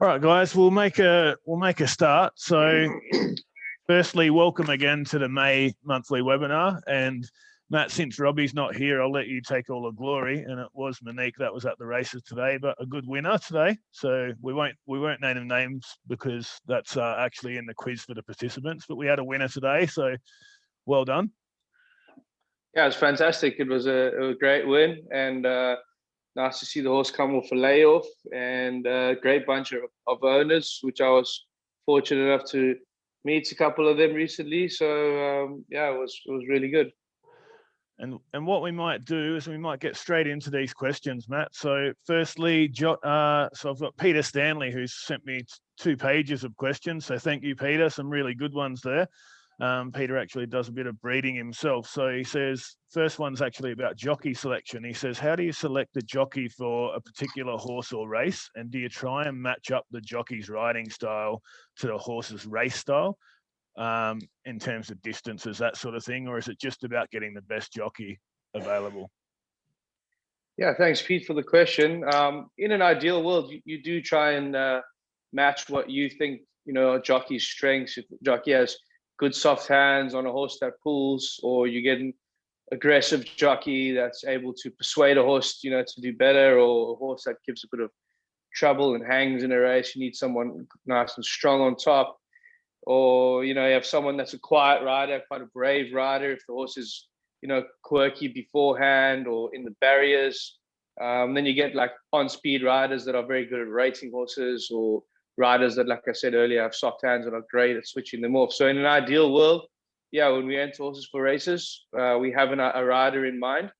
All right, guys, we'll make a start. So, firstly, welcome again to the May monthly webinar. And Matt, since Robbie's not here, I'll let you take all the glory. And it was Monique that was at the races today, but a good winner today. So we won't name names because that's actually in the quiz for the participants. But we had a winner today, so well done. Yeah, it was fantastic. It was a great win, and nice to see the horse come off a layoff, and a great bunch of owners, which I was fortunate enough to meet a couple of them recently. So yeah, it was really good. And what we might do is we might get straight into these questions, Matt. So firstly, so I've got Peter Stanley, who's sent me 2 pages of questions. So thank you, Peter. Some really good ones there. Peter actually does a bit of breeding himself. So he says, first one's actually about jockey selection. He says, how do you select a jockey for a particular horse or race? And do you try and match up the jockey's riding style to the horse's race style in terms of distances, that sort of thing? Or is it just about getting the best jockey available? Yeah, thanks, Pete, for the question. In an ideal world, you do try and match what you think, a jockey's strengths. If the jockey has good soft hands on a horse that pulls, or you get an aggressive jockey that's able to persuade a horse, to do better, or a horse that gives a bit of trouble and hangs in a race, you need someone nice and strong on top. Or, you have someone that's a quiet rider, quite a brave rider. If the horse is, quirky beforehand or in the barriers, then you get like on-speed riders that are very good at racing horses, or riders that, like I said earlier, have soft hands and are great at switching them off. So in an ideal world, yeah, when we enter horses for races, we have a rider in mind.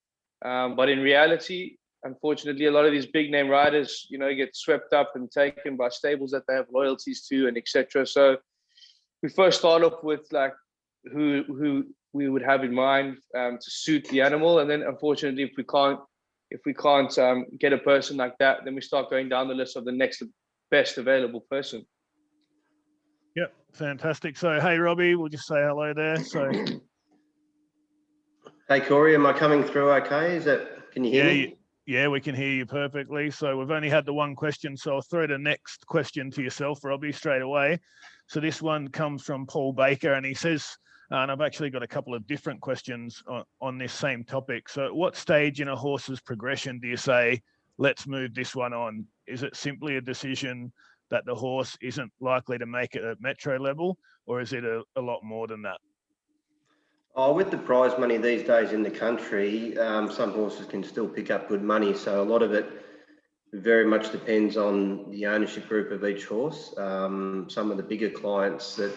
But in reality, unfortunately, a lot of these big name riders, get swept up and taken by stables that they have loyalties to, and etc. So we first start off with like who we would have in mind to suit the animal, and then unfortunately, if we can't get a person like that, then we start going down the list of the next best available person. Yep, fantastic. So hey, Robbie, we'll just say hello there. So hey, Corey, am I coming through okay? Can you hear me? Yeah, we can hear you perfectly. So we've only had the one question, so I'll throw the next question to yourself, Robbie, straight away. So this one comes from Paul Baker, and he says, and I've actually got a couple of different questions on this same topic. So at what stage in a horse's progression do you say, let's move this one on? Is it simply a decision that the horse isn't likely to make it at metro level, or is it a lot more than that? Oh, with the prize money these days in the country, some horses can still pick up good money. So a lot of it very much depends on the ownership group of each horse. Some of the bigger clients that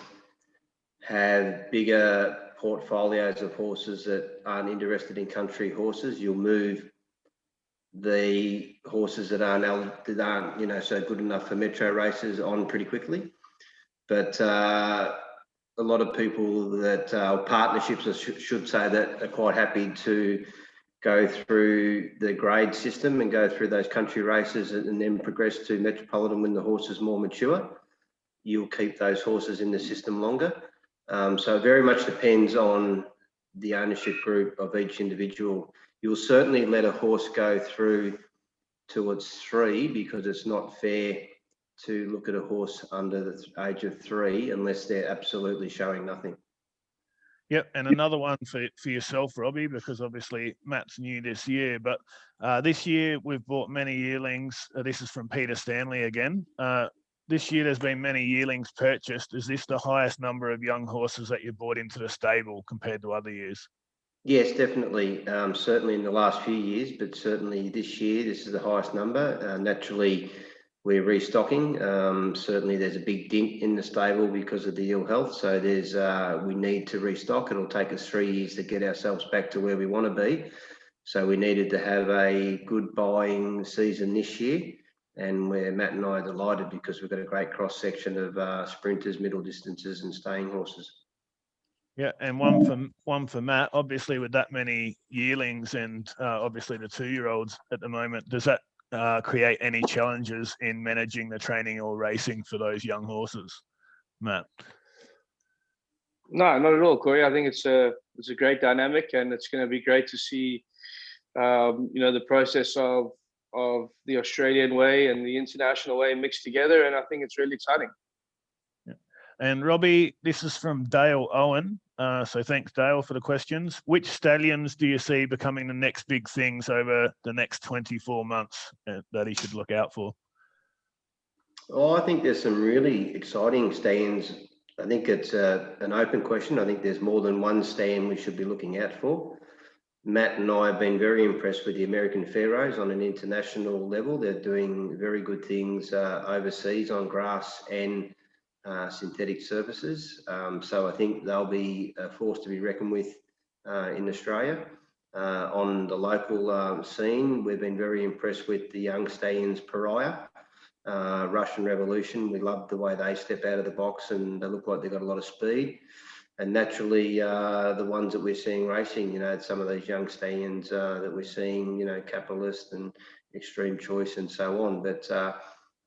have bigger portfolios of horses that aren't interested in country horses, you'll move the horses that aren't so good enough for metro races on pretty quickly. But a lot of people that partnerships, I should say, that are quite happy to go through the grade system and go through those country races and then progress to metropolitan when the horse is more mature. You'll keep those horses in the system longer. So it very much depends on the ownership group of each individual. You'll certainly let a horse go through till it's 3, because it's not fair to look at a horse under the age of 3 unless they're absolutely showing nothing. Yep, and another one for yourself, Robbie, because obviously Matt's new this year, but this year we've bought many yearlings. This is from Peter Stanley again. This year there's been many yearlings purchased. Is this the highest number of young horses that you bought into the stable compared to other years? Yes, definitely. Certainly in the last few years, but certainly this year, this is the highest number. Naturally, we're restocking. Certainly there's a big dint in the stable because of the ill health. So we need to restock. It'll take us 3 years to get ourselves back to where we want to be. So we needed to have a good buying season this year. And Matt and I are delighted because we've got a great cross section of sprinters, middle distances and staying horses. Yeah, and one for Matt. Obviously, with that many yearlings and obviously the 2-year-olds at the moment, does that create any challenges in managing the training or racing for those young horses, Matt? No, not at all, Corey. I think it's a great dynamic, and it's going to be great to see, the process of of the Australian way and the international way mixed together, and I think it's really exciting. Yeah. And Robbie, this is from Dale Owen. So thanks, Dale, for the questions. Which stallions do you see becoming the next big things over the next 24 months that he should look out for? Oh, I think there's some really exciting stallions. I think it's an open question. I think there's more than one stallion we should be looking out for. Matt and I have been very impressed with the American Pharaohs on an international level. They're doing very good things overseas on grass and synthetic surfaces. So I think they'll be a force to be reckoned with in Australia. On the local scene, we've been very impressed with the young stallions Pariah, Russian Revolution. We love the way they step out of the box and they look like they've got a lot of speed. And naturally, the ones that we're seeing racing, you know, some of these young stallions that we're seeing, you know, Capitalist and Extreme Choice and so on. But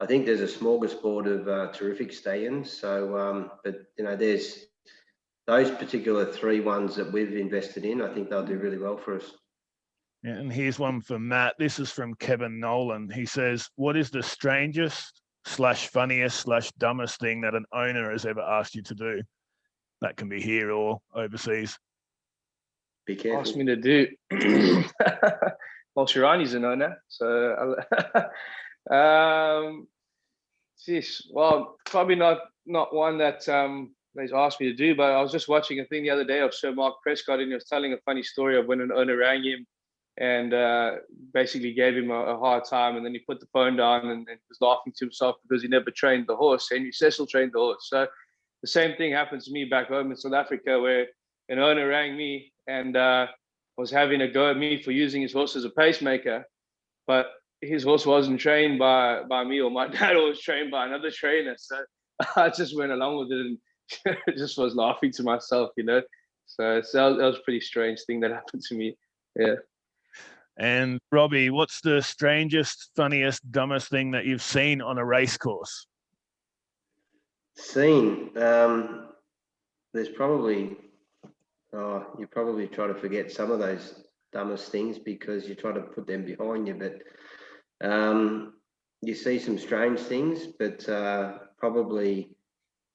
I think there's a smorgasbord of terrific stallions. So, but, you know, there's those particular three ones that we've invested in. I think they'll do really well for us. Yeah, and here's one for Matt. This is from Kevin Nolan. He says, what is the strangest / funniest / dumbest thing that an owner has ever asked you to do? That can be here or overseas. Be careful. Asked me to do. Well, Shirani's an owner, so geez, well, probably not one that they've asked me to do. But I was just watching a thing the other day of Sir Mark Prescott, and he was telling a funny story of when an owner rang him and basically gave him a hard time, and then he put the phone down and was laughing to himself because he never trained the horse. Henry Cecil trained the horse, so. The same thing happened to me back home in South Africa, where an owner rang me and was having a go at me for using his horse as a pacemaker, but his horse wasn't trained by me or my dad, or was trained by another trainer. So I just went along with it and just was laughing to myself, you know. So that was a pretty strange thing that happened to me. Yeah. And Robbie, what's the strangest, funniest, dumbest thing that you've seen on a race course? Seen. There's probably, you probably try to forget some of those dumbest things because you try to put them behind you, but you see some strange things, but probably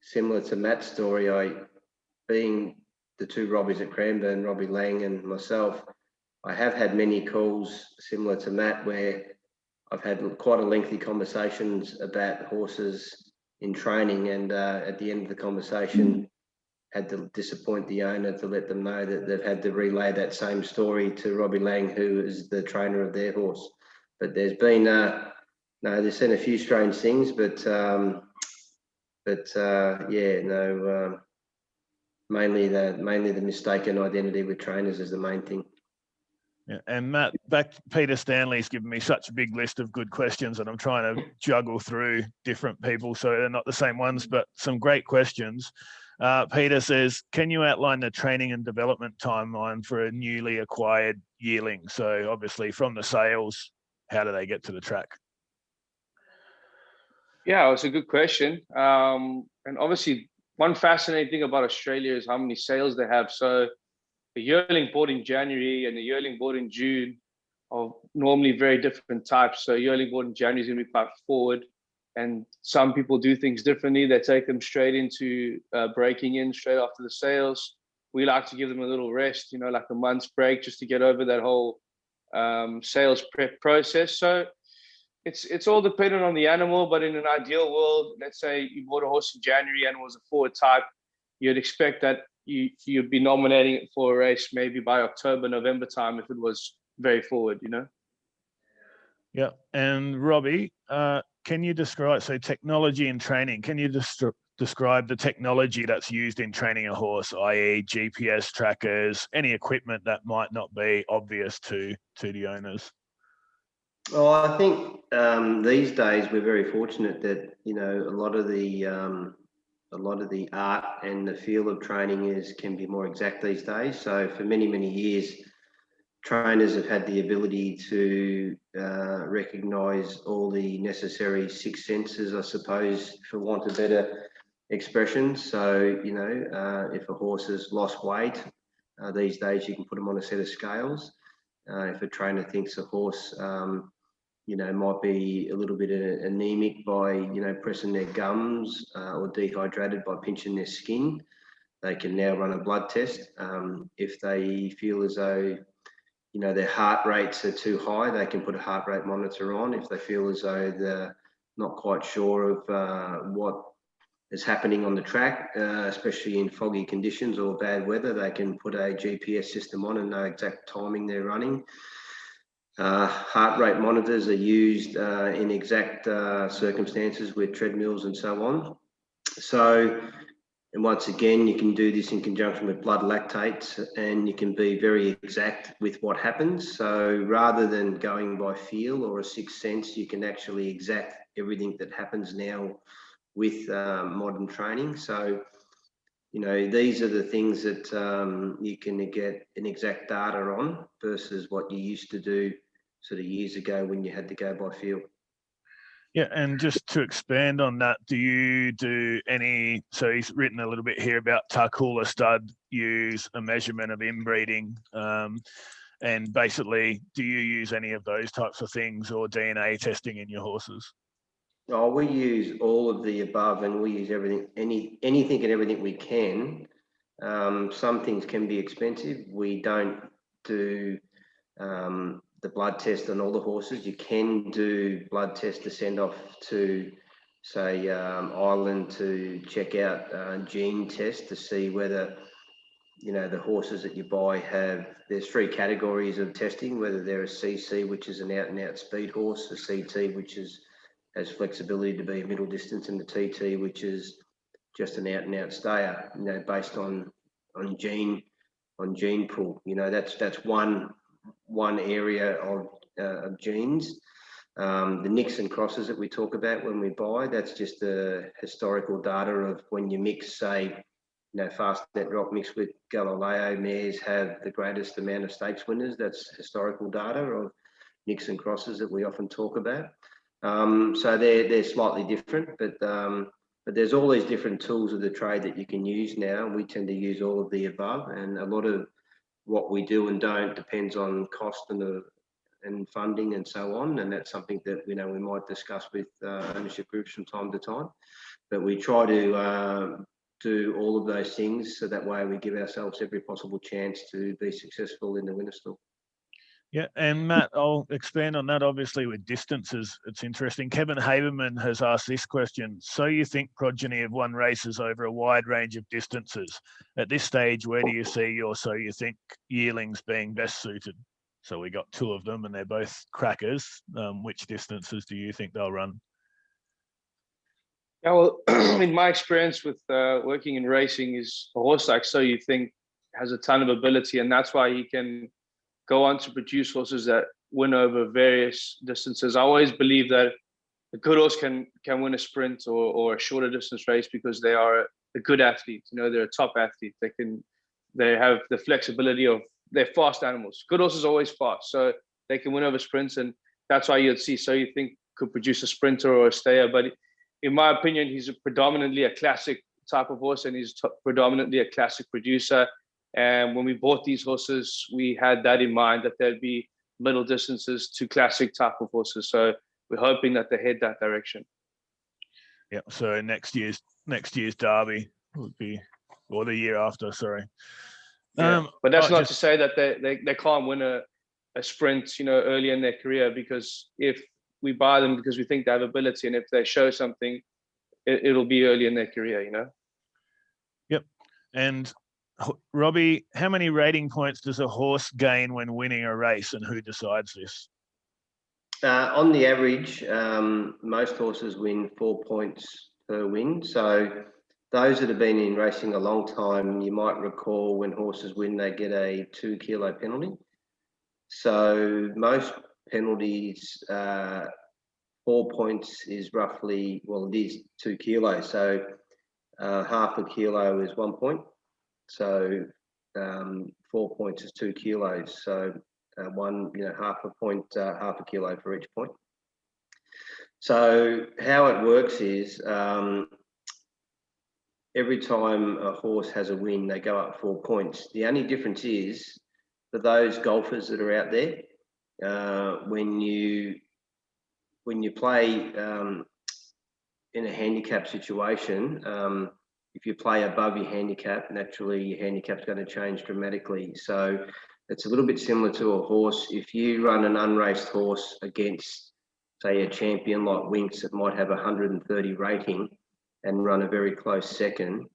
similar to Matt's story, being the two Robbies at Cranbourne, Robbie Lang and myself, I have had many calls similar to Matt where I've had quite a lengthy conversations about horses in training, and at the end of the conversation had to disappoint the owner to let them know that they've had to relay that same story to Robbie Lang, who is the trainer of their horse. But there's been there's been a few strange things, but mainly the mistaken identity with trainers is the main thing. Yeah, and Matt, Peter Stanley's given me such a big list of good questions, and I'm trying to juggle through different people, so they're not the same ones, but some great questions. Peter says, can you outline the training and development timeline for a newly acquired yearling? So obviously from the sales, how do they get to the track? Yeah, it's a good question. And obviously one fascinating thing about Australia is how many sales they have. So the yearling bought in January and the yearling bought in June are normally very different types. So yearling bought in January is going to be quite forward, and some people do things differently. They take them straight into breaking in straight after the sales. We like to give them a little rest, you know, like a month's break, just to get over that whole sales prep process. So it's all dependent on the animal, but in an ideal world, let's say you bought a horse in January and it was a forward type, you'd expect that you'd be nominating it for a race maybe by October, November time if it was very forward, you know? Yeah. And Robbie, can you describe, so technology and training, can you describe the technology that's used in training a horse, i.e. GPS trackers, any equipment that might not be obvious to the owners? Well, I think these days we're very fortunate that, you know, a lot of the art and the feel of training can be more exact these days. So for many, many years, trainers have had the ability to recognise all the necessary six senses, I suppose, for want of better expression. So, you know, if a horse has lost weight, these days you can put them on a set of scales. If a trainer thinks a horse might be a little bit anemic by, pressing their gums, or dehydrated by pinching their skin, they can now run a blood test. If they feel as though, their heart rates are too high, they can put a heart rate monitor on. If they feel as though they're not quite sure of what is happening on the track, especially in foggy conditions or bad weather, they can put a GPS system on and know exact timing they're running. Heart rate monitors are used in exact circumstances with treadmills and so on. So, and once again, you can do this in conjunction with blood lactates, and you can be very exact with what happens. So rather than going by feel or a sixth sense, you can actually exact everything that happens now with modern training. So, these are the things that you can get an exact data on versus what you used to do sort of years ago when you had to go by feel. Yeah, and just to expand on that, do you do any, so he's written a little bit here about Tarcoola stud use a measurement of inbreeding, and basically, do you use any of those types of things or DNA testing in your horses? Oh, we use all of the above, and we use everything, anything and everything we can. Some things can be expensive. We don't do the blood test on all the horses. You can do blood tests to send off to, say, Ireland to check out gene tests to see whether, the horses that you buy there's 3 categories of testing, whether they're a CC, which is an out and out speed horse, a CT, which has flexibility to be a middle distance, and the TT, which is just an out and out stayer, based on gene pool. That's one area of genes. The nicks and crosses that we talk about when we buy, that's just the historical data of when you mix, say, fast net rock mixed with Galileo mares have the greatest amount of stakes winners. That's historical data of nicks and crosses that we often talk about. So they're slightly different, but there's all these different tools of the trade that you can use now. We tend to use all of the above, and a lot of what we do and don't depends on cost and funding and so on. And that's something that we might discuss with ownership groups from time to time. But we try to do all of those things so that way we give ourselves every possible chance to be successful in the winter stall. Yeah, and Matt, I'll expand on that. Obviously, with distances, it's interesting. Kevin Haberman has asked this question. So you think progeny have won races over a wide range of distances. At this stage, where do you see or so you think yearlings being best suited? So we got 2 of them and they're both crackers. Which distances do you think they'll run? Yeah, well, in my experience with working in racing, is a horse like So You Think has a ton of ability, and that's why he can go on to produce horses that win over various distances. I always believe that a good horse can win a sprint or a shorter distance race because they are a good athlete. They're a top athlete. They have the flexibility of, they're fast animals. Good horses are always fast, so they can win over sprints, and that's why you'd see So You Think could produce a sprinter or a stayer. But in my opinion, he's predominantly a classic type of horse, and he's predominantly a classic producer. And when we bought these horses, we had that in mind, that there'd be middle distances to classic type of horses. So we're hoping that they head that direction. Yeah. So next year's Derby would be, or the year after, sorry. Yeah. But that's not to say that they can't win a sprint, early in their career, because if we buy them because we think they have ability, and if they show something, it'll be early in their career, Yep. And Robbie, how many rating points does a horse gain when winning a race, and who decides this? On the average, most horses win 4 points per win. So those that have been in racing a long time, you might recall when horses win, they get a 2 kilo penalty. So most penalties, 4 points is roughly, well, it is 2 kilos. So half a kilo is 1 point. So 4 points is 2 kilos. So half a point, half a kilo for each point. So how it works is every time a horse has a win, they go up 4 points. The only difference is for those golfers that are out there, when you when you play in a handicap situation, if you play above your handicap, naturally your handicap's going to change dramatically. So it's a little bit similar to a horse. If you run an unraced horse against, say, a champion like Winx that might have 130 rating and run a very close second,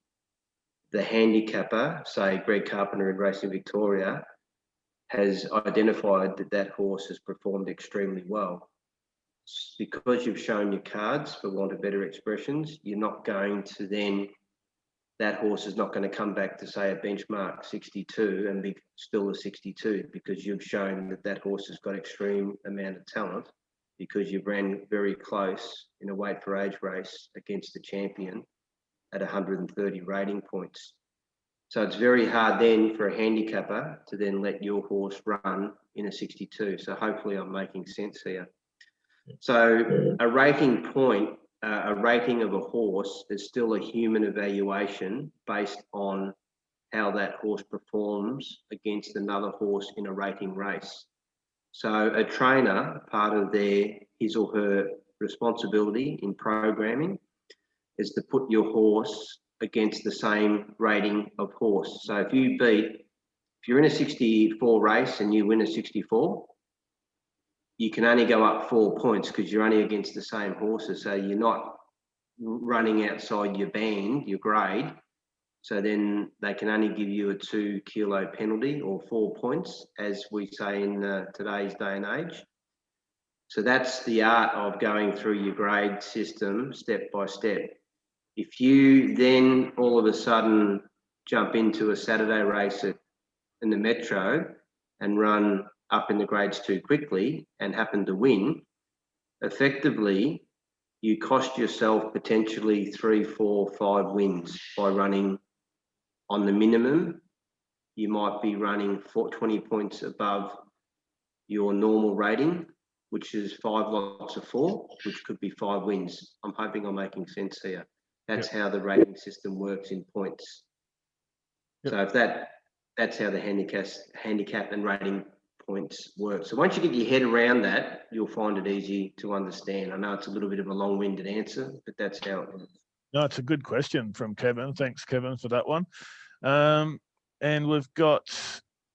the handicapper, say Greg Carpenter in Racing Victoria, has identified that that horse has performed extremely well. Because you've shown your cards, for want of better expressions, you're not going to then, that horse is not going to come back to, say, a benchmark 62 and be still a 62, because you've shown that that horse has got extreme amount of talent, because you've ran very close in a weight for age race against the champion at 130 rating points. So it's very hard then for a handicapper to then let your horse run in a 62. So hopefully I'm making sense here. So a rating point, a rating of a horse is still a human evaluation based on how that horse performs against another horse in a rating race. So a trainer, part of his or her responsibility in programming is to put your horse against the same rating of horse. So if you're in a 64 race and you win a 64, you can only go up 4 points because you're only against the same horses. So you're not running outside your band, your grade. So then they can only give you a 2 kilo penalty or 4 points, as we say in today's day and age. So that's the art of going through your grade system step by step. If you then all of a sudden jump into a Saturday race in the Metro and run up in the grades too quickly and happen to win, effectively you cost yourself potentially 3, 4, 5 wins by running on the minimum. You might be running 20 points above your normal rating, which is 5 lots of 4, which could be 5 wins. I'm hoping I'm making sense here. That's how the rating system works in points. So if that's how the handicap and rating points work. So once you get your head around that, you'll find it easy to understand. I know it's a little bit of a long-winded answer, but that's how it works. No, it's a good question from Kevin. Thanks, Kevin, for that one. And we've got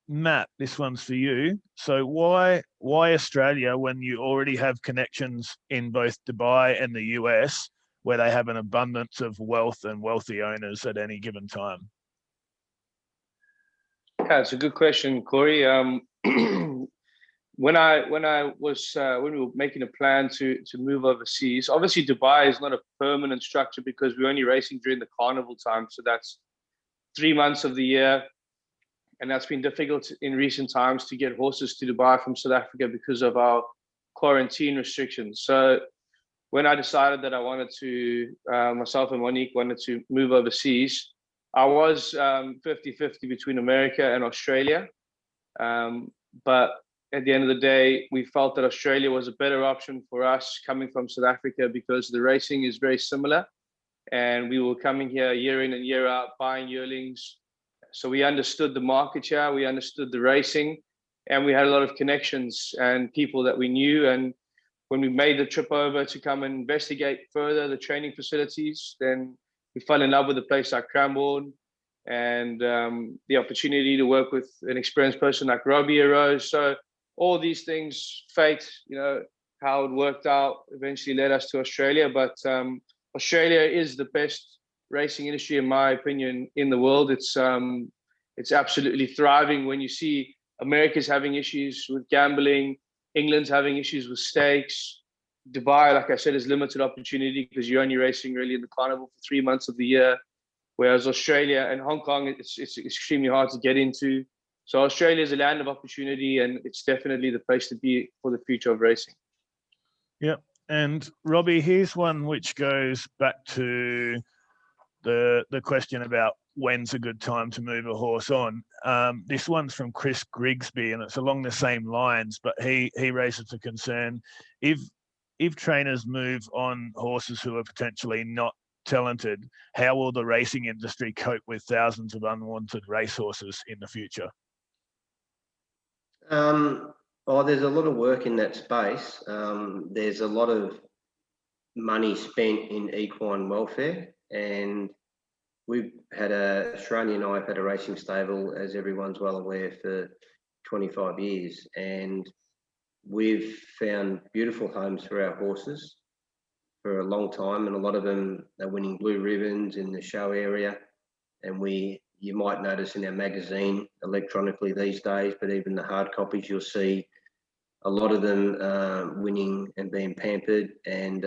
Matt, this one's for you. So why Australia when you already have connections in both Dubai and the US, where they have an abundance of wealth and wealthy owners at any given time? Yeah, it's a good question, Corey. When we were making a plan to move overseas, obviously Dubai is not a permanent structure because we're only racing during the carnival time. So that's 3 months of the year. And that's been difficult in recent times to get horses to Dubai from South Africa because of our quarantine restrictions. So when I decided that I wanted to, myself and Monique wanted to move overseas, I was 50-50 between America and Australia. But at the end of the day, we felt that Australia was a better option for us coming from South Africa because the racing is very similar. And we were coming here year in and year out, buying yearlings. So we understood the market share, we understood the racing, and we had a lot of connections and people that we knew. And when we made the trip over to come and investigate further the training facilities, then we fell in love with a place like Cranbourne, and the opportunity to work with an experienced person like Robbie arose. So all these things, fate, how it worked out, eventually led us to Australia. But Australia is the best racing industry, in my opinion, in the world. It's absolutely thriving. When you see America's having issues with gambling, England's having issues with stakes, Dubai, like I said, is limited opportunity because you're only racing really in the carnival for 3 months of the year, whereas Australia and Hong Kong, it's extremely hard to get into. So Australia is a land of opportunity, and it's definitely the place to be for the future of racing. Yep. And Robbie, here's one which goes back to the question about when's a good time to move a horse on. This one's from Chris Grigsby, and it's along the same lines, but he raises a concern. If trainers move on horses who are potentially not talented, how will the racing industry cope with thousands of unwanted racehorses in the future? Oh, there's a lot of work in that space. There's a lot of money spent in equine welfare, and Australia and I have had a racing stable, as everyone's well aware, for 25 years, and we've found beautiful homes for our horses for a long time, and a lot of them are winning blue ribbons in the show area. And you might notice in our magazine electronically these days, but even the hard copies, you'll see a lot of them winning and being pampered and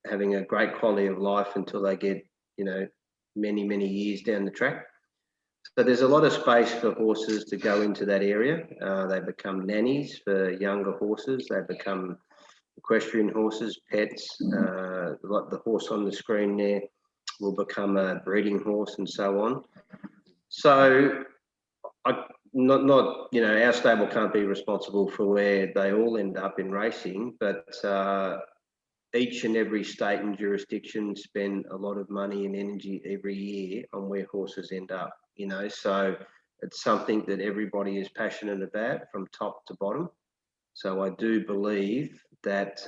having a great quality of life until they get, many, many years down the track. So there's a lot of space for horses to go into that area. They become nannies for younger horses. They become equestrian horses, pets. Like the horse on the screen there will become a breeding horse and so on. So our stable can't be responsible for where they all end up in racing, but each and every state and jurisdiction spend a lot of money and energy every year on where horses end up, so it's something that everybody is passionate about from top to bottom. So I do believe that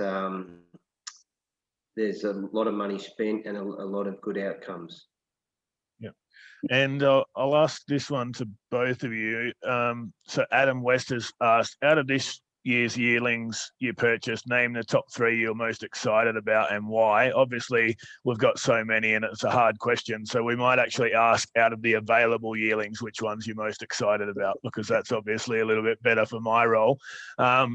there's a lot of money spent and a lot of good outcomes. Yeah. And I'll ask this one to both of you. So Adam West has asked, out of this year's yearlings you purchased, name the top 3 you're most excited about and why. Obviously, we've got so many and it's a hard question. So we might actually ask, out of the available yearlings, which ones you're most excited about, because that's obviously a little bit better for my role.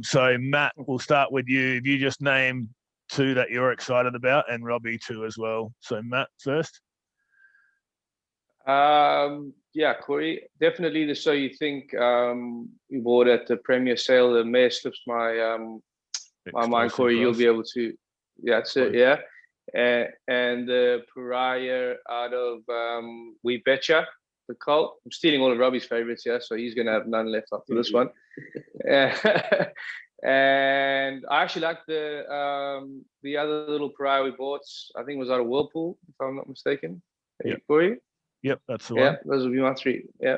So Matt, we'll start with you. If you just name 2 that you're excited about, and Robbie 2 as well. So Matt first. Yeah, Corey, definitely the So You Think we bought at the Premier Sale. The mare slips my mind, Corey. You'll be able to. Yeah, that's it. Yeah, and the Pariah out of We Betcha, the colt. I'm stealing all of Robbie's favorites, yeah. So he's gonna have none left after this one. And I actually like the other little Pariah we bought. I think it was out of Whirlpool, if I'm not mistaken. Yeah, Corey. Yep, that's the one. Yeah, those will be my 3. Yeah.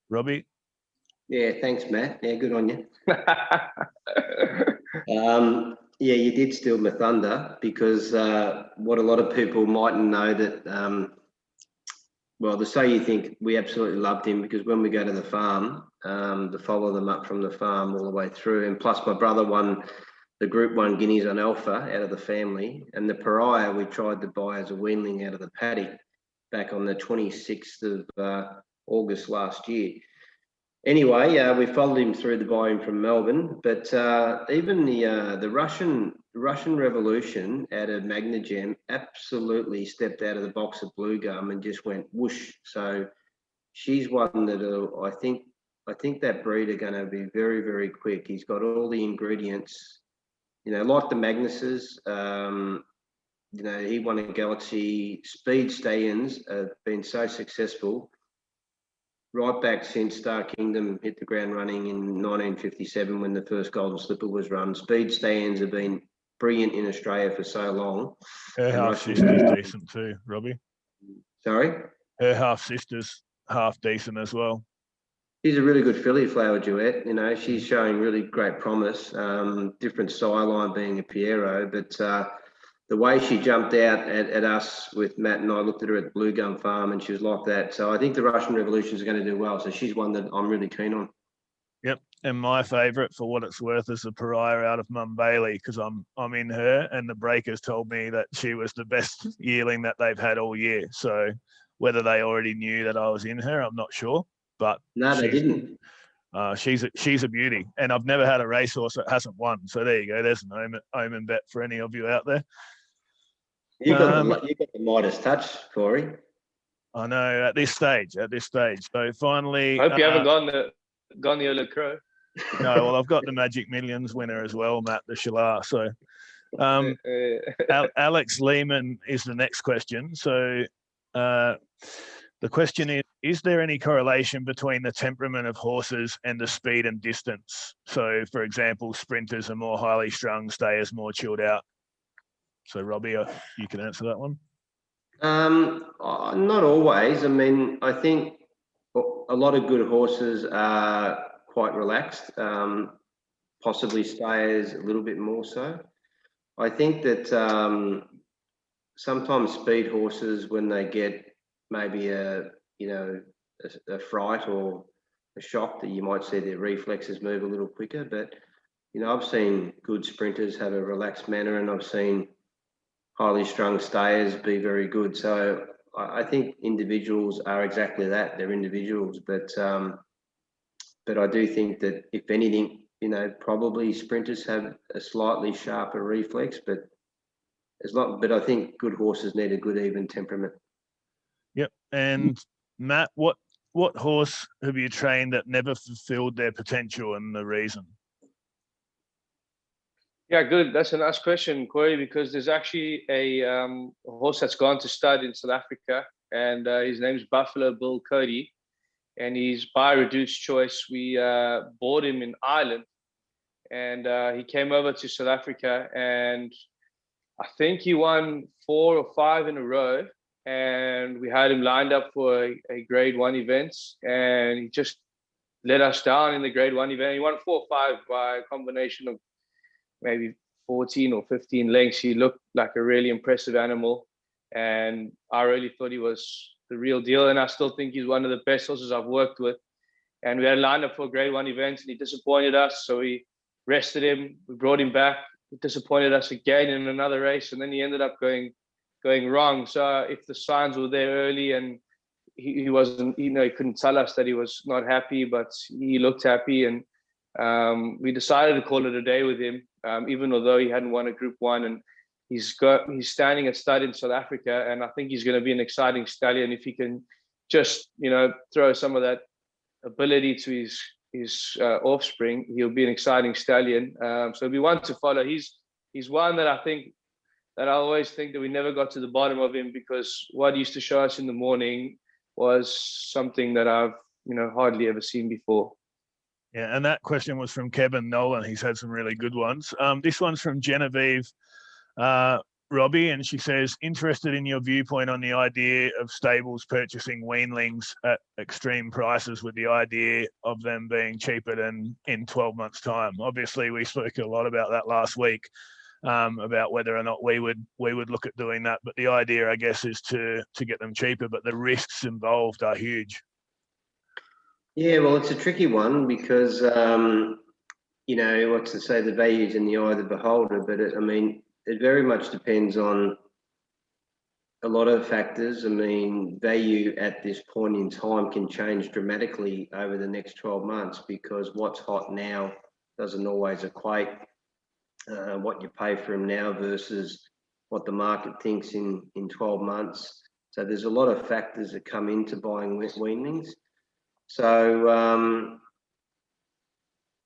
Robbie? Yeah, thanks, Matt. Yeah, good on you. Yeah, you did steal my thunder, because what a lot of people mightn't know that, the So You Think, we absolutely loved him, because when we go to the farm, to follow them up from the farm all the way through, and plus my brother won the Group 1 Guineas on Alpha out of the family, and the Pariah we tried to buy as a weanling out of the paddock back on the 26th of August last year. Anyway, we followed him through the buy-in from Melbourne, but even the Russian Revolution out of Magnagem absolutely stepped out of the box of blue gum and just went whoosh. So she's one that I think that breed are going to be very, very quick. He's got all the ingredients, like the Magnuses. He won a Galaxy. Speed Stallions have been so successful right back since Star Kingdom hit the ground running in 1957 when the first Golden Slipper was run. Speed Stallions have been brilliant in Australia for so long. Her half-sister's decent too, Robbie. Sorry? Her half-sister's half decent as well. She's a really good filly, Flower Duet. She's showing really great promise. Different style line being a Piero, but the way she jumped out at us with Matt and I looked at her at Blue Gum Farm and she was like that. So I think the Russian Revolution is going to do well. So she's one that I'm really keen on. Yep. And my favourite, for what it's worth, is the Pariah out of Mum Bailey, because I'm in her, and the breakers told me that she was the best yearling that they've had all year. So whether they already knew that I was in her, I'm not sure. But no, they didn't. She's a beauty, and I've never had a racehorse that hasn't won. So there you go. There's an omen bet for any of you out there. You got the Midas touch, Corey. I know, at this stage. So finally, I hope you haven't gone the Ola Crow. No, well, I've got the Magic Millions winner as well, Matt the Shalar. So Alex Lehman is the next question. So the question is there any correlation between the temperament of horses and the speed and distance? So, for example, sprinters are more highly strung, stayers more chilled out. So, Robbie, you can answer that one. Not always. I mean, I think a lot of good horses are quite relaxed, possibly stayers a little bit more so. I think that sometimes speed horses, when they get maybe a fright or a shock, that you might see their reflexes move a little quicker. But I've seen good sprinters have a relaxed manner, and I've seen highly strung stayers be very good. So I think individuals are exactly that. They're individuals, but I do think that if anything, probably sprinters have a slightly sharper reflex, but I think good horses need a good even temperament. Yep. And Matt, what horse have you trained that never fulfilled their potential, and the reason? Yeah, good. That's a nice question, Corey, because there's actually a horse that's gone to stud in South Africa, and his name's Buffalo Bill Cody, and he's by reduced choice. We bought him in Ireland, and he came over to South Africa, and I think he won 4 or 5 in a row, and we had him lined up for a grade 1 event, and he just let us down in the grade 1 event. He won 4 or 5 by a combination of maybe 14 or 15 lengths. He looked like a really impressive animal, and I really thought he was the real deal, and I still think he's one of the best horses I've worked with. And we had lined up for grade 1 events, and he disappointed us, so we rested him. We brought him back. He disappointed us again in another race, and then he ended up going wrong. So if the signs were there early, and he wasn't, he couldn't tell us that he was not happy, but he looked happy, and we decided to call it a day with him, even although he hadn't won a Group 1, and he's standing at stud in South Africa, and I think he's going to be an exciting stallion if he can just throw some of that ability to his offspring. He'll be an exciting stallion. So it'll be one to follow. He's one that I always think that we never got to the bottom of him, because what he used to show us in the morning was something that I've hardly ever seen before. Yeah, and that question was from Kevin Nolan. He's had some really good ones. This one's from Genevieve Robbie, and she says, interested in your viewpoint on the idea of stables purchasing weanlings at extreme prices, with the idea of them being cheaper than in 12 months' time. Obviously, we spoke a lot about that last week, about whether or not we would look at doing that. But the idea, I guess, is to get them cheaper, but the risks involved are huge. Yeah, well, it's a tricky one, because what's to say, the value's in the eye of the beholder, but it very much depends on a lot of factors. Value at this point in time can change dramatically over the next 12 months, because what's hot now doesn't always equate what you pay for them now versus what the market thinks in 12 months. So there's a lot of factors that come into buying weanlings. So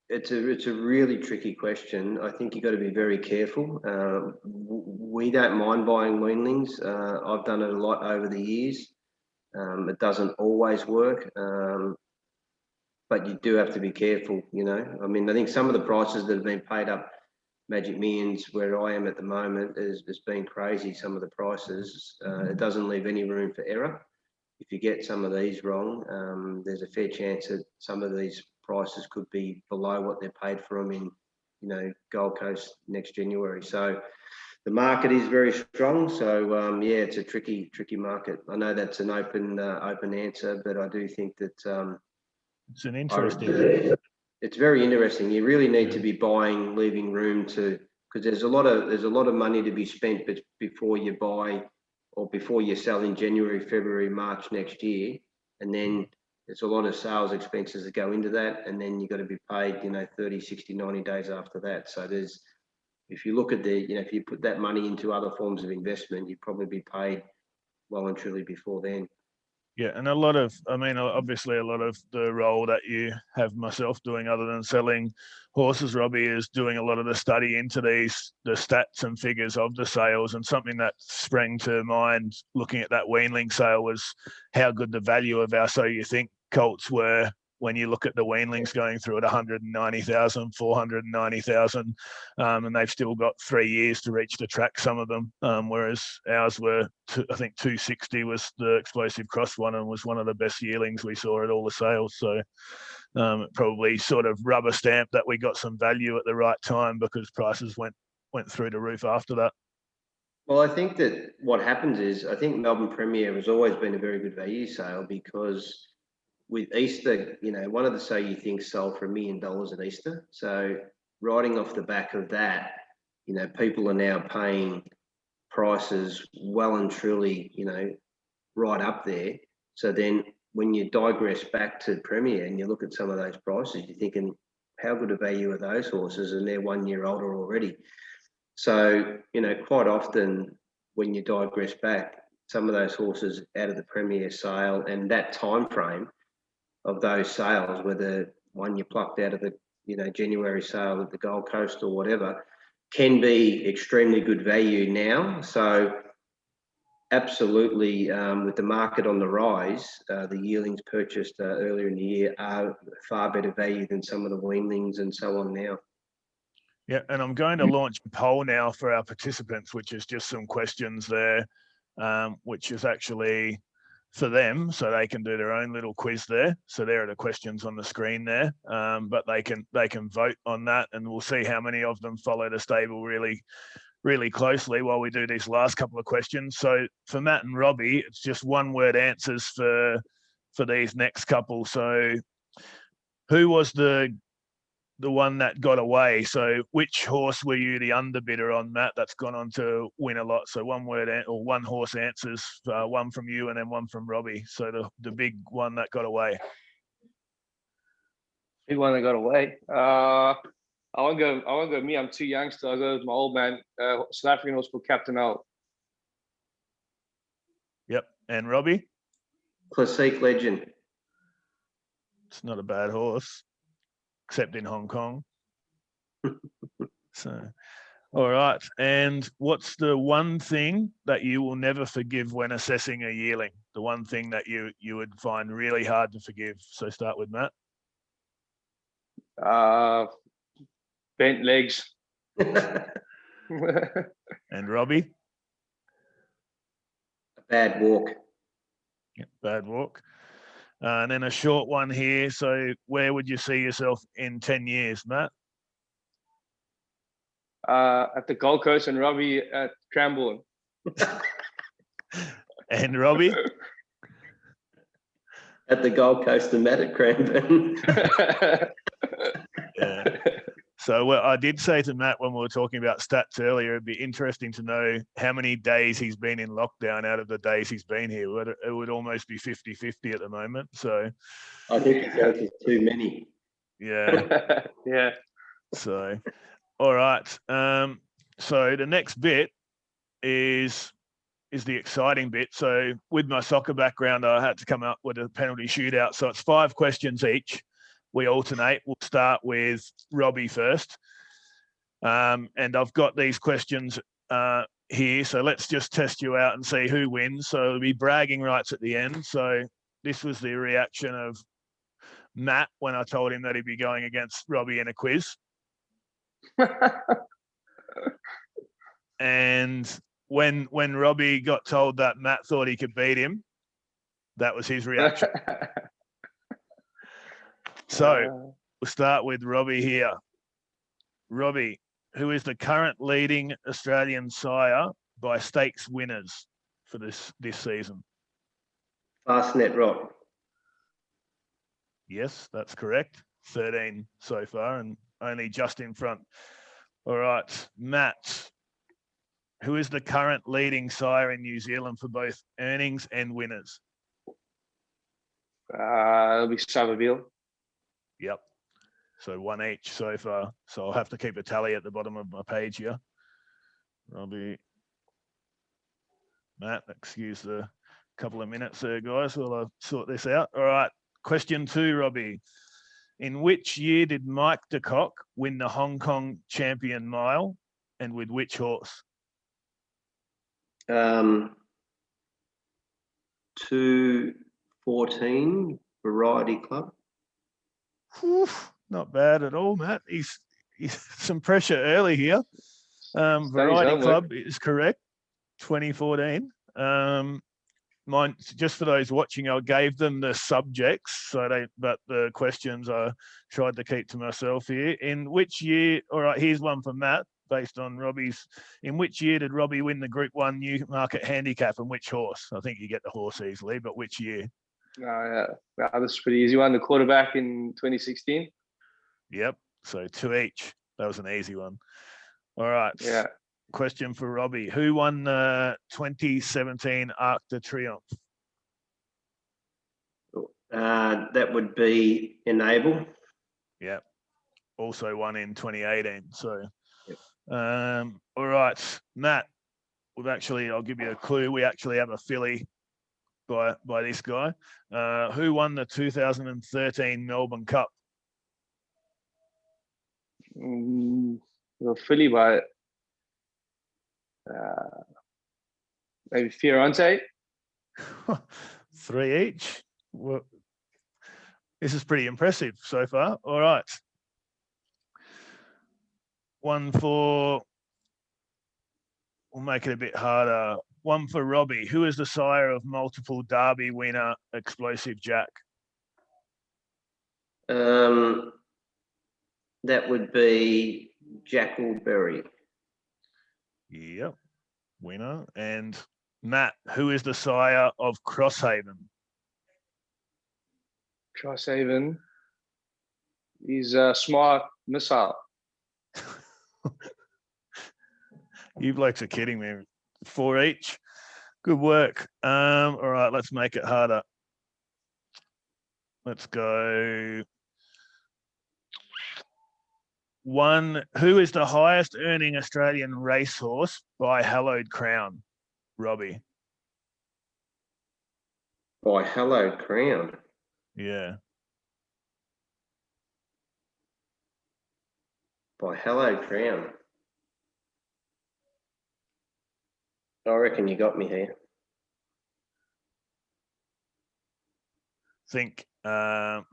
it's a really tricky question. I think you've got to be very careful. We don't mind buying weanlings. I've done it a lot over the years. It doesn't always work, but you do have to be careful. I think some of the prices that have been paid up Magic Millions, where I am at the moment, has been crazy. Some of the prices, it doesn't leave any room for error. If you get some of these wrong, there's a fair chance that some of these prices could be below what they're paid for them in, Gold Coast next January. So the market is very strong. So it's a tricky market. I know that's an open answer, but I do think that it's an interesting. It's very interesting. You really need to be buying, leaving room to, because there's a lot of money to be spent, but before you buy or before you sell in January, February, March next year, and then there's a lot of sales expenses that go into that, and then you've got to be paid 30, 60, 90 days after that. So if you look at if you put that money into other forms of investment, you'd probably be paid well and truly before then. Yeah, and obviously a lot of the role that you have myself doing, other than selling horses, Robbie, is doing a lot of the study into the stats and figures of the sales. And something that sprang to mind looking at that weanling sale was how good the value of our So You Think colts were when you look at the weanlings going through at 190,000, 490,000, and they've still got 3 years to reach the track, some of them, whereas ours were, I think 260 was the explosive cross one and was one of the best yearlings we saw at all the sales. So probably sort of rubber stamp that we got some value at the right time because prices went through the roof after that. Well, I think that what happens is, I think Melbourne Premier has always been a very good value sale because with Easter, you know, one of the So You Think sold for $1 million at Easter. So riding off the back of that, you know, people are now paying prices well and truly, you know, right up there. So then when you digress back to Premier and you look at some of those prices, you're thinking, how good a value are those horses? And they're 1 year older already. So, you know, quite often when you digress back, some of those horses out of the Premier sale and that time frame of those sales, whether one you plucked out of the, you know, January sale at the Gold Coast or whatever, can be extremely good value now. So absolutely, with the market on the rise, the yearlings purchased earlier in the year are far better value than some of the weanlings and so on now. Yeah, and I'm going to launch a poll now for our participants, which is just some questions there, which is actually for them, so they can do their own little quiz there. So there are the questions on the screen there, but they can vote on that, and we'll see how many of them follow the stable really closely while we do these last couple of questions. So for Matt and Robbie, it's just one word answers for these next couple. So who was the one that got away? So which horse were you the underbidder on, Matt, that's gone on to win a lot? So one word or one horse answers, one from you and then one from Robbie. So the big one that got away. Big one that got away. I won't go me. I'm too young still. I'll go with my old man, South African horse called Captain L. Yep. And Robbie? Classique Legend. It's not a bad horse, except in Hong Kong. So, all right. And what's the one thing that you will never forgive when assessing a yearling? The one thing that you would find really hard to forgive. So start with Matt. Bent legs. And Robbie? A bad walk. Yeah, bad walk. And then a short one here. So where would you see yourself in 10 years, Matt? At the Gold Coast and Robbie at Cranbourne. And Robbie? At the Gold Coast and Matt at Cranbourne. Yeah. So I did say to Matt when we were talking about stats earlier, it'd be interesting to know how many days he's been in lockdown out of the days he's been here. It would almost be 50-50 at the moment. So I think it's too many. Yeah. Yeah. So, all right. So the next bit is the exciting bit. So with my soccer background, I had to come up with a penalty shootout. So it's 5 questions each. We alternate. We'll start with Robbie first. And I've got these questions here. So let's just test you out and see who wins. So it'll be bragging rights at the end. So this was the reaction of Matt when I told him that he'd be going against Robbie in a quiz. And when Robbie got told that Matt thought he could beat him, that was his reaction. So we'll start with Robbie here. Robbie, who is the current leading Australian sire by stakes winners for this season? Fastnet Rock. Yes, that's correct. 13 so far and only just in front. All right, Matt, who is the current leading sire in New Zealand for both earnings and winners? It'll be Savaville. Yep. So 1 each so far. So I'll have to keep a tally at the bottom of my page here. Robbie, Matt, excuse the couple of minutes there, guys, while I sort this out. All right. Question 2, Robbie. In which year did Mike deKock win the Hong Kong Champion Mile, and with which horse? 214 Variety Club. Whew, not bad at all, Matt. He's some pressure early here. Variety Club is correct. 2014. Mine, just for those watching, I gave them the subjects, but the questions I tried to keep to myself here. In which year? All right, here's one for Matt, based on Robbie's. In which year did Robbie win the Group 1 Newmarket Handicap, and which horse? I think you get the horse easily, but which year? This is a pretty easy one. The quarterback in 2016. Yep. So 2 each. That was an easy one. All right. Yeah. Question for Robbie. Who won the 2017 Arc de Triomphe? That would be Enable. Yep. Also won in 2018. So, yep. All right, Matt. I'll give you a clue. We actually have a filly by this guy. Who won the 2013 Melbourne Cup? The filly by maybe Fiorente. 3 each. Well, this is pretty impressive so far. All right. We'll make it a bit harder. One for Robbie. Who is the sire of multiple Derby winner Explosive Jack? That would be Jackleberry. Yep, winner. And Matt, who is the sire of Crosshaven? Crosshaven. He's a Smart Missile. You blokes are kidding me. 4 each. Good work. All right, let's make it harder. Let's go. One, who is the highest earning Australian racehorse by hallowed crown? Robbie. By hallowed crown? Yeah. By hallowed crown. I reckon you got me here. Think the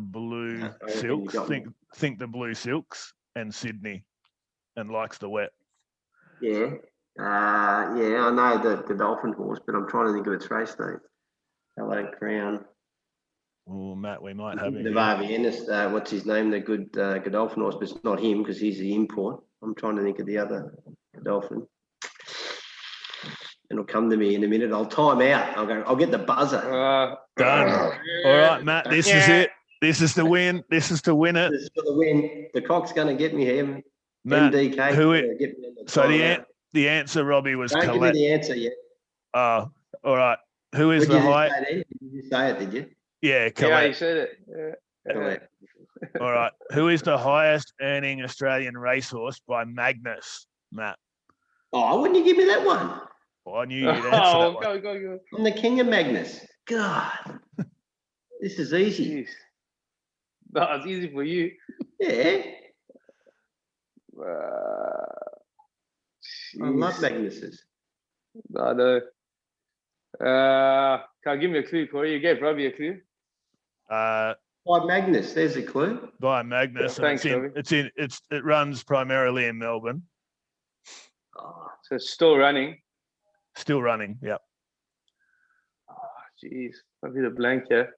blue silks. Think the blue silks and Sydney, and likes the wet. Yeah. I know the Dolphin horse, but I'm trying to think of its race name. Hallowed crown. Oh, Matt, we might have him. The Varviennis, what's his name? The good Godolphin horse, but it's not him because he's the import. I'm trying to think of the other Godolphin. It'll come to me in a minute. I'll time out. I'll get the buzzer. Done. All right, Matt. This is it. This is the win. This is to win it. This is for the win. DeKock's going to get me here. Matt, MDK. So the answer, Robbie, was Don't give me the answer yet. Oh, all right. Who is the high? Did you say it? Did you? Yeah, Yeah, you said it. Yeah. All right. Who is the highest earning Australian racehorse by Magnus, Matt? Oh, wouldn't you give me that one? Well, I knew you'd answer that one. Go. I'm the king of Magnus. God, this is easy. Jeez. No, it's easy for you. Yeah. I love Magnuses. I know. Can you give me a clue, Corey? You gave Robbie a clue. By Magnus, there's a clue. By Magnus. Yeah, thanks, it runs primarily in Melbourne. Oh, so it's still running. Still running, yep. Oh, jeez. I'll be the blank here.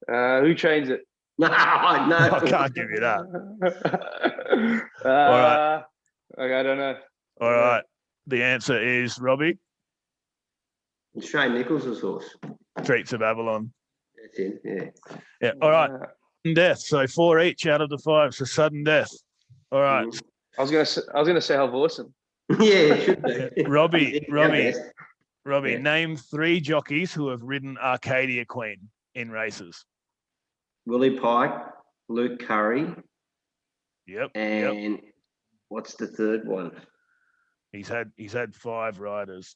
Who trains it? No, I can't give you that. All right. Okay, I don't know. All right. The answer is Robbie. It's Shane Nichols' horse. Treats of Avalon. That's it, yeah. Yeah, all right. Sudden death. So 4 each out of the 5. So sudden death. All right. I was gonna say Halvorsen. Yeah, it should be. Robbie, Yeah. Name 3 jockeys who have ridden Arcadia Queen in races. Willie Pike, Luke Curry. Yep. And what's the third one? He's had 5 riders.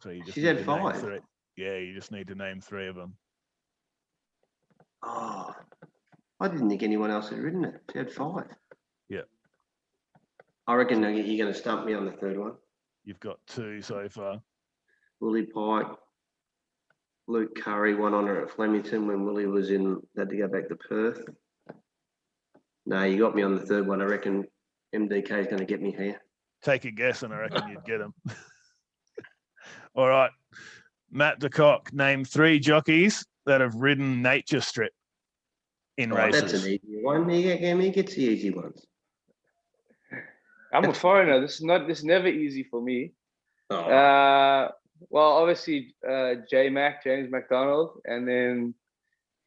So you just She's had 5. 3. Yeah, you just need to name 3 of them. Oh, I didn't think anyone else had ridden it. She had 5. Yeah. I reckon you're going to stump me on the third one. You've got 2 so far. Willie Pike, Luke Curry won on her at Flemington when Willie had to go back to Perth. No, you got me on the third one. I reckon MDK is going to get me here. Take a guess, and I reckon you'd get him. All right. Matt deKock, name 3 jockeys that have ridden Nature Strip in races. That's an easy one. He gets the easy ones. I'm a foreigner. This is never easy for me. Oh. Well, obviously, James McDonald, and then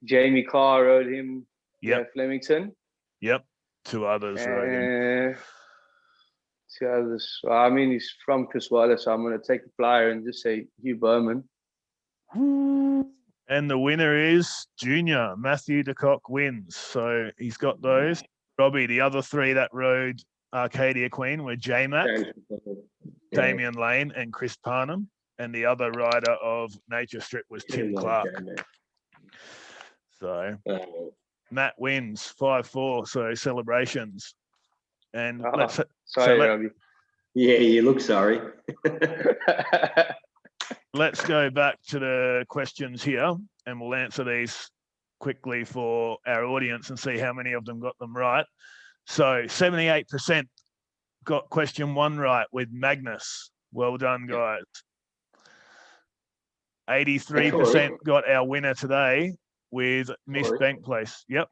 Jamie Carr rode him at Flemington. Yep. 2 others rode him. 2 others. Well, I mean, he's from Kiswala, so I'm going to take a flyer and just say Hugh Berman. And the winner is Junior. Mathew deKock wins. So he's got those. Robbie, the other 3 that rode Arcadia Queen were J-Mac, Damien Lane, and Chris Parnham. And the other rider of Nature Strip was Tim Clark. So Matt wins 5-4. So celebrations. And Robbie. Yeah, you look sorry. Let's go back to the questions here, and we'll answer these quickly for our audience and see how many of them got them right. So 78% got question 1 right with Magnus. Well done, guys. 83% got our winner today with Miss Bank Place. Yep.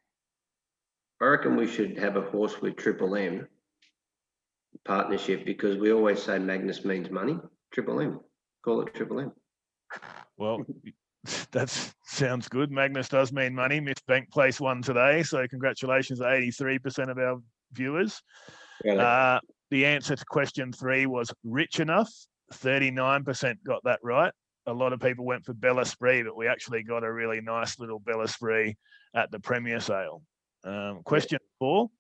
I reckon we should have a horse with Triple M partnership, because we always say Magnus means money. Triple M. Call it Triple M. Well, that sounds good. Magnus does mean money. Miss Bank Place won today, so congratulations to 83% of our viewers. Really? The answer to question 3 was Rich Enough. 39% got that right. A lot of people went for Bella Spree, but we actually got a really nice little Bella Spree at the Premier Sale. Question 4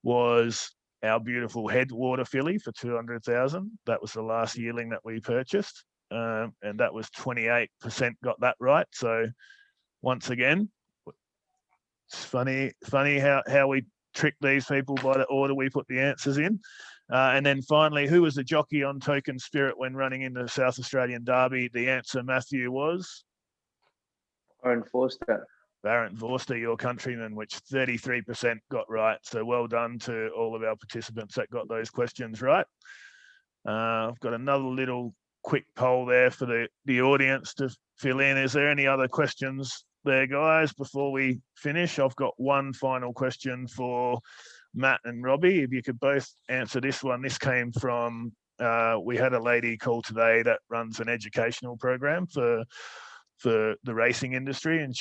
was our beautiful Headwater filly for 200,000. That was the last yearling that we purchased, and that was 28% got that right. So once again, it's funny how we trick these people by the order we put the answers in. And then finally, who was the jockey on Token Spirit when running in the South Australian Derby? The answer, Matthew, was Aaron Forster. Barrett Vorster, your countryman, which 33% got right. So well done to all of our participants that got those questions right. I've got another little quick poll there for the audience to fill in. Is there any other questions there, guys, before we finish? I've got one final question for Matt and Robbie. If you could both answer this one. This came from, we had a lady call today that runs an educational program for the racing industry, and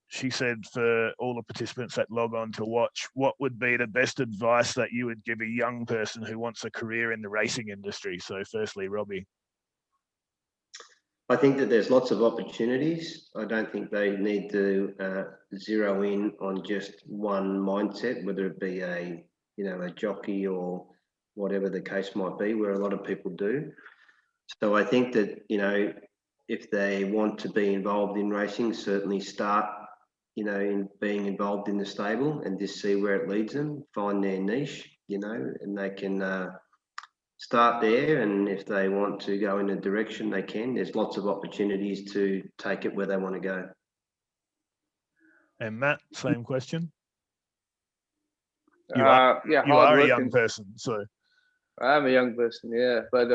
she said for all the participants that log on to watch, what would be the best advice that you would give a young person who wants a career in the racing industry? So firstly, Robbie. I think that there's lots of opportunities. I don't think they need to zero in on just one mindset, whether it be a jockey or whatever the case might be, where a lot of people do. So I think that, if they want to be involved in racing, certainly start, in being involved in the stable and just see where it leads them, find their niche, and they can start there. And if they want to go in a direction, they can. There's lots of opportunities to take it where they want to go. And Matt, same question. You are a young person, so. I'm a young person, yeah. But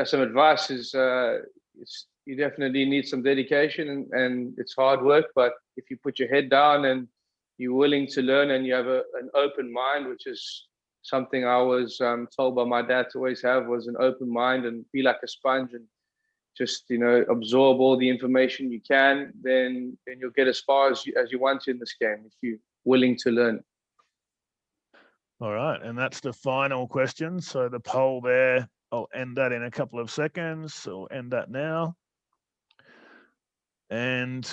some advice is you definitely need some dedication and it's hard work. But if you put your head down and you're willing to learn and you have an open mind, which is something I was told by my dad to always have, was an open mind and be like a sponge and just, absorb all the information you can, then you'll get as far as you want to in this game if you're willing to learn. All right, and that's the final question. So the poll there, I'll end that in a couple of seconds. So I'll end that now. And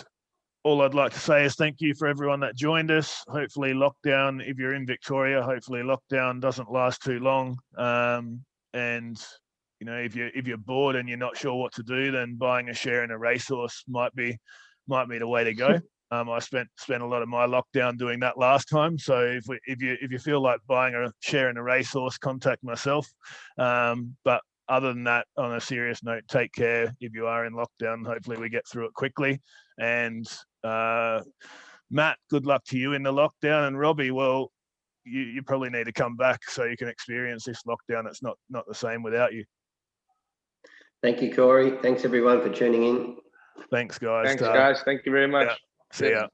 all I'd like to say is thank you for everyone that joined us. Hopefully lockdown, if you're in Victoria, hopefully lockdown doesn't last too long. And if you're bored and you're not sure what to do, then buying a share in a racehorse might be the way to go. I spent a lot of my lockdown doing that last time. So if you feel like buying a share in a racehorse, contact myself. But other than that, on a serious note, take care if you are in lockdown. Hopefully we get through it quickly. And Matt, good luck to you in the lockdown. And Robbie, well, you probably need to come back so you can experience this lockdown. It's not the same without you. Thank you, Corey. Thanks everyone for tuning in. Thanks, guys. Thanks, guys. Thank you very much. Yeah. See ya.